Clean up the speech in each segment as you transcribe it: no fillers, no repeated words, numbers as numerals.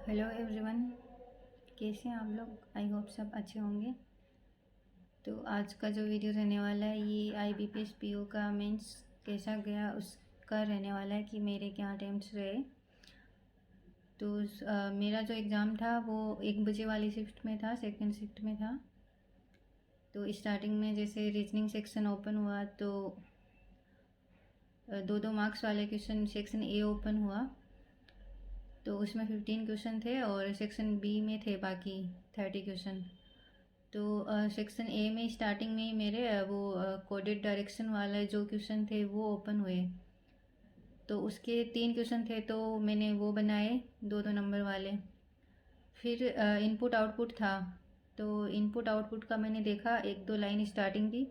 Hello everyone, कैसे हैं आप लोग। आई होप सब अच्छे होंगे। तो आज का जो वीडियो रहने वाला है ये IBPS PO का मेंस कैसा गया उसका रहने वाला है कि मेरे क्या अटेम्प्ट्स रहे। तो मेरा जो एग्ज़ाम था वो 1 बजे वाली शिफ्ट में था, सेकंड शिफ्ट में था। तो स्टार्टिंग में जैसे रीजनिंग सेक्शन ओपन हुआ तो 2-2 मार्क्स वाले क्वेश्चन सेक्शन ए ओपन हुआ। तो उसमें 15 क्वेश्चन थे और सेक्शन बी में थे बाकी 30 क्वेश्चन। तो सेक्शन ए में स्टार्टिंग में ही मेरे वो कोडेड डायरेक्शन वाले जो क्वेश्चन थे वो ओपन हुए। तो उसके 3 क्वेश्चन थे तो मैंने वो बनाए 2-2 नंबर वाले। फिर इनपुट आउटपुट था, तो इनपुट आउटपुट का मैंने देखा 1-2 लाइन स्टार्टिंग की,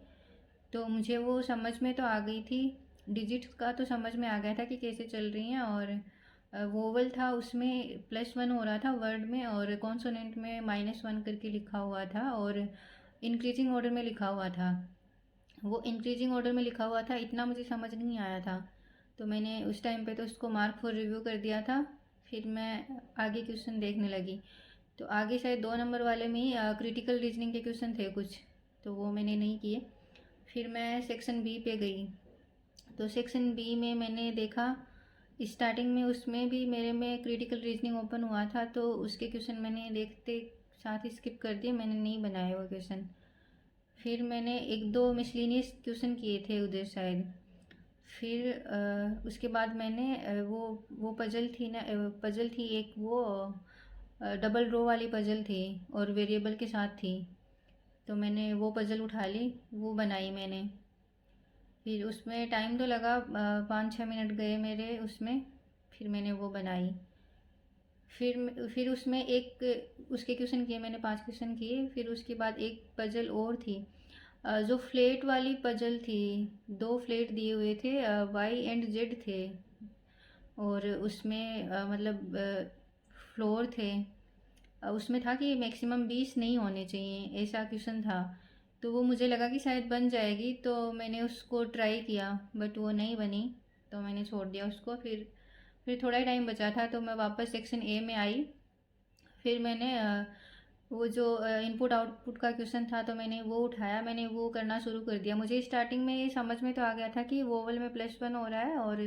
तो मुझे वो समझ में तो आ गई थी। डिजिट्स का तो समझ में आ गया था कि कैसे चल रही हैं, और वोवल था उसमें +1 हो रहा था वर्ड में, और कॉन्सोनेंट में -1 करके लिखा हुआ था, और इंक्रीजिंग ऑर्डर में लिखा हुआ था। वो इंक्रीजिंग ऑर्डर में लिखा हुआ था, इतना मुझे समझ नहीं आया था। तो मैंने उस टाइम पे तो उसको मार्क फॉर रिव्यू कर दिया था। फिर मैं आगे क्वेश्चन देखने लगी, तो आगे शायद 2 नंबर वाले में ही क्रिटिकल रीजनिंग के क्वेश्चन थे कुछ, तो वो मैंने नहीं किए। फिर मैं सेक्शन बी पे गई। तो सेक्शन बी में मैंने देखा स्टार्टिंग में उसमें भी मेरे में क्रिटिकल रीजनिंग ओपन हुआ था, तो उसके क्वेश्चन मैंने देखते साथ ही स्किप कर दिए, मैंने नहीं बनाए वो क्वेश्चन। फिर मैंने 1-2 मिसलिनियस क्वेश्चन किए थे उधर शायद। फिर उसके बाद मैंने वो पजल थी ना, पजल थी एक, वो डबल रो वाली पजल थी और वेरिएबल के साथ थी। तो मैंने वो पजल उठा ली, वो बनाई मैंने। फिर उसमें टाइम तो लगा, 5-6 मिनट गए मेरे उसमें। फिर मैंने वो बनाई। फिर उसमें एक उसके क्वेश्चन किए मैंने, 5 क्वेश्चन किए। फिर उसके बाद एक पजल और थी, जो फ्लेट वाली पजल थी। 2 फ्लेट दिए हुए थे, वाई एंड जेड थे, और उसमें मतलब फ्लोर थे। उसमें था कि मैक्सिमम 20 नहीं होने चाहिए, ऐसा क्वेश्चन था। तो वो मुझे लगा कि शायद बन जाएगी, तो मैंने उसको ट्राई किया, बट वो नहीं बनी, तो मैंने छोड़ दिया उसको। फिर थोड़ा ही टाइम बचा था तो मैं वापस सेक्शन ए में आई। फिर मैंने वो जो इनपुट आउटपुट का क्वेश्चन था तो मैंने वो उठाया, मैंने वो करना शुरू कर दिया। मुझे स्टार्टिंग में ये समझ में तो आ गया था कि वोवल में +1 हो रहा है और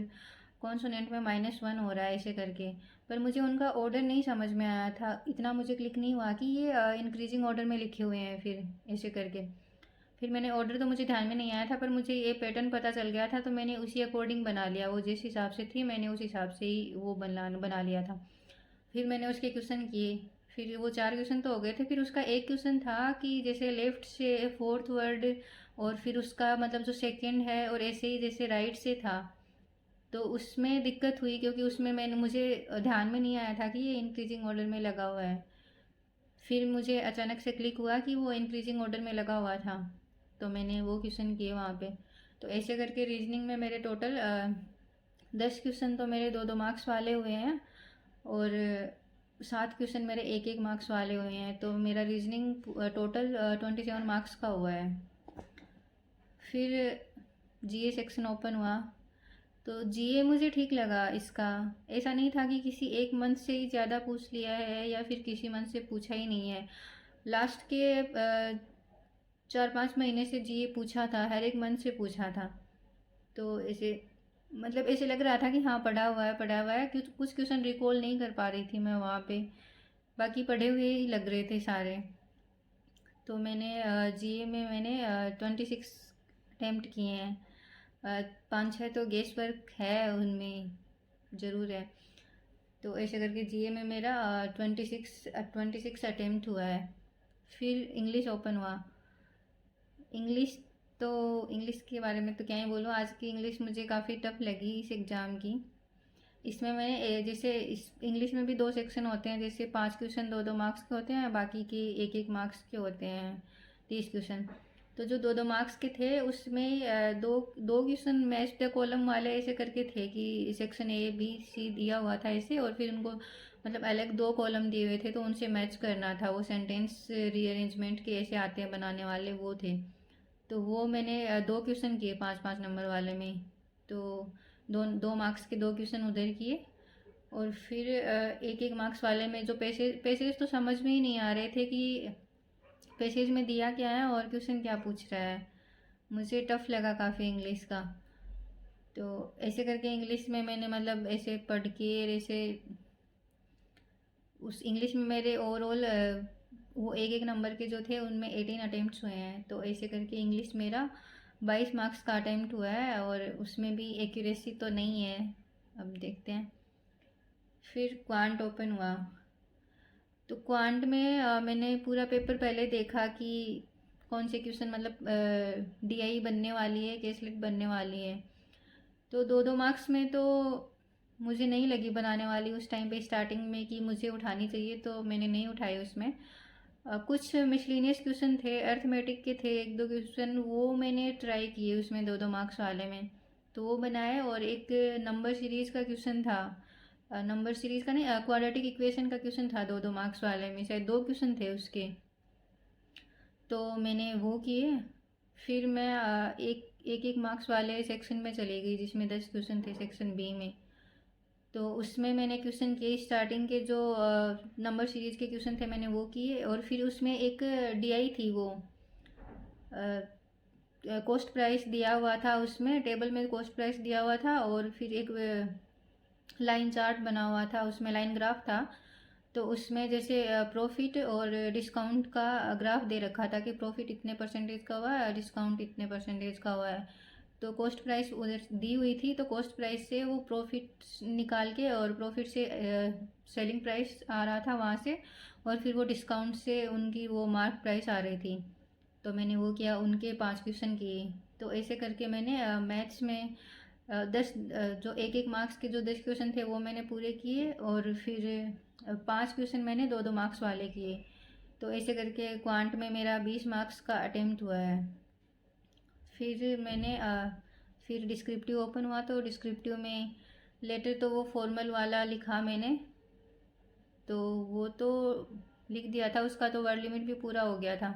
कॉन्सोनेंट में -1 हो रहा है, ऐसे करके। पर मुझे उनका ऑर्डर नहीं समझ में आया था, इतना मुझे क्लिक नहीं हुआ कि ये इंक्रीजिंग ऑर्डर में लिखे हुए हैं फिर, ऐसे करके। फिर मैंने ऑर्डर तो मुझे ध्यान में नहीं आया था, पर मुझे ये पैटर्न पता चल गया था, तो मैंने उसी अकॉर्डिंग बना लिया। वो जिस हिसाब से थी मैंने उस हिसाब से ही वो बना लिया था। फिर मैंने उसके क्वेश्चन किए। फिर वो 4 क्वेश्चन तो हो गए थे। फिर उसका एक क्वेश्चन था कि जैसे लेफ्ट से फोर्थ वर्ड, और फिर उसका मतलब जो सेकंड है, और ऐसे ही जैसे राइट से था। तो उसमें दिक्कत हुई क्योंकि उसमें मैंने मुझे ध्यान में नहीं आया था कि ये इंक्रीजिंग ऑर्डर में लगा हुआ है। फिर मुझे अचानक से क्लिक हुआ कि वो इंक्रीजिंग ऑर्डर में लगा हुआ था, तो मैंने वो क्वेश्चन किए वहाँ पे। तो ऐसे करके रीजनिंग में मेरे टोटल 10 क्वेश्चन तो मेरे 2-2 मार्क्स वाले हुए हैं, और 7 क्वेश्चन मेरे 1-1 मार्क्स वाले हुए हैं। तो मेरा रीजनिंग टोटल 27 मार्क्स का हुआ है। फिर जीए सेक्शन ओपन हुआ, तो जीए मुझे ठीक लगा इसका। ऐसा नहीं था कि किसी एक मंथ से ही ज़्यादा पूछ लिया है या फिर किसी मंथ से पूछा ही नहीं है। लास्ट के 4-5 महीने से जीए पूछा था, हर एक मंथ से पूछा था। तो ऐसे मतलब ऐसे लग रहा था कि हाँ पढ़ा हुआ है। कुछ कुछ क्वेश्चन रिकॉल नहीं कर पा रही थी मैं वहाँ पे, बाकी पढ़े हुए ही लग रहे थे सारे। तो मैंने जीए में मैंने 26 अटैम्प्ट किए हैं। 5-6 तो गेस वर्क है उनमें, ज़रूर है। तो ऐसे करके जीए में मेरा 26 अटैम्प्ट हुआ है। फिर इंग्लिश ओपन हुआ। इंग्लिश तो इंग्लिश के बारे में तो क्या ही बोलूँ, आज की इंग्लिश मुझे काफ़ी टफ लगी इस एग्ज़ाम की। इसमें मैंने जैसे इस इंग्लिश में भी 2 सेक्शन होते हैं, जैसे 5 क्वेश्चन 2-2 मार्क्स के होते हैं, बाकी के 1-1 मार्क्स के होते हैं, 30 क्वेश्चन। तो जो 2-2 मार्क्स के थे उसमें दो दो क्वेश्चन मैच द कॉलम वाले ऐसे करके थे कि सेक्शन ए बी सी दिया हुआ था ऐसे, और फिर उनको मतलब अलग 2 कॉलम दिए हुए थे, तो उनसे मैच करना था। वो सेंटेंस रीअरेंजमेंट के ऐसे आते हैं बनाने वाले, वो थे। तो वो मैंने 2 क्वेश्चन किए 5-5 नंबर वाले में। तो 2-2 मार्क्स के 2 क्वेश्चन उधर किए। और फिर एक एक मार्क्स वाले में जो पेसेज तो समझ में ही नहीं आ रहे थे कि पेसेज में दिया क्या है और क्वेश्चन क्या पूछ रहा है। मुझे टफ़ लगा काफ़ी इंग्लिश का। तो ऐसे करके इंग्लिश में मैंने मतलब ऐसे पढ़ के ऐसे उस इंग्लिश में मेरे ओवरऑल वो एक एक नंबर के जो थे उनमें 18 अटेम्प्ट्स हुए हैं। तो ऐसे करके इंग्लिश मेरा 22 मार्क्स का अटेम्प्ट हुआ है और उसमें भी एक्यूरेसी तो नहीं है। अब देखते हैं। फिर क्वांट ओपन हुआ तो क्वांट में मैंने पूरा पेपर पहले देखा कि कौन से क्वेश्चन मतलब डीआई बनने वाली है, केसलेट बनने वाली है। तो 2-2 मार्क्स में तो मुझे नहीं लगी बनाने वाली उस टाइम पे स्टार्टिंग में कि मुझे उठानी चाहिए, तो मैंने नहीं उठाई उसमें। कुछ मिसलिनियस क्वेश्चन थे, अर्थमेटिक के थे 1-2 क्वेश्चन, वो मैंने ट्राई किए उसमें 2-2 मार्क्स वाले में, तो वो बनाए। और एक नंबर सीरीज़ का क्वेश्चन था, नंबर सीरीज़ का नहीं, क्वाड्रेटिक इक्वेशन का क्वेश्चन था 2-2 मार्क्स वाले में, शायद 2 क्वेश्चन थे उसके, तो मैंने वो किए। फिर मैं एक मार्क्स वाले सेक्शन में चली गई जिसमें 10 क्वेश्चन थे सेक्शन बी में। तो उसमें मैंने क्वेश्चन किए, स्टार्टिंग के जो नंबर सीरीज़ के क्वेश्चन थे मैंने वो किए। और फिर उसमें एक डीआई थी, वो कॉस्ट प्राइस दिया हुआ था, उसमें टेबल में कॉस्ट प्राइस दिया हुआ था और फिर एक लाइन चार्ट बना हुआ था, उसमें लाइन ग्राफ था। तो उसमें जैसे प्रॉफिट और डिस्काउंट का ग्राफ दे रखा था कि प्रॉफिट इतने परसेंटेज का हुआ है, डिस्काउंट इतने परसेंटेज का हुआ है। तो कॉस्ट प्राइस उधर दी हुई थी, तो कॉस्ट प्राइस से वो प्रॉफिट निकाल के और प्रॉफिट से सेलिंग प्राइस आ रहा था वहाँ से, और फिर वो डिस्काउंट से उनकी वो मार्क प्राइस आ रही थी। तो मैंने वो किया, उनके 5 क्वेश्चन किए। तो ऐसे करके मैंने मैथ्स में 10 जो एक एक मार्क्स के जो 10 क्वेश्चन थे वो मैंने पूरे किए, और फिर 5 क्वेश्चन मैंने 2-2 मार्क्स वाले किए। तो ऐसे करके क्वांट में मेरा 20 मार्क्स का अटेम्प्ट हुआ है। फिर मैंने फिर डिस्क्रिप्टिव ओपन हुआ, तो डिस्क्रिप्टिव में लेटर तो वो फॉर्मल वाला लिखा मैंने, तो वो तो लिख दिया था, उसका तो वर्ड लिमिट भी पूरा हो गया था,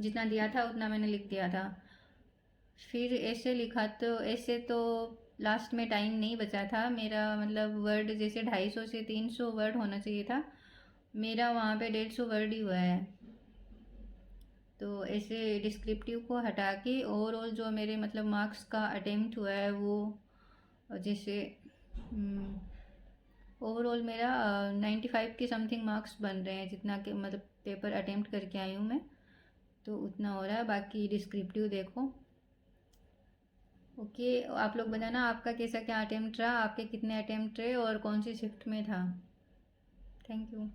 जितना दिया था उतना मैंने लिख दिया था। फिर ऐसे लिखा, तो ऐसे तो लास्ट में टाइम नहीं बचा था मेरा, मतलब वर्ड जैसे 250 से 300 वर्ड होना चाहिए था, मेरा वहाँ पे 150 वर्ड ही हुआ है। तो ऐसे डिस्क्रिप्टिव को हटा के ओवरऑल जो मेरे मतलब मार्क्स का अटेम्प्ट हुआ है वो जैसे ओवरऑल मेरा 95 के समथिंग मार्क्स बन रहे हैं, जितना के मतलब पेपर अटेम्प्ट करके आई हूँ मैं, तो उतना हो रहा है। बाकी डिस्क्रिप्टिव देखो। ओके, आप लोग बताना आपका कैसा क्या अटेम्प्ट रहा, आपके कितने अटेम्प्ट रहे और कौन सी शिफ्ट में था। Thank you.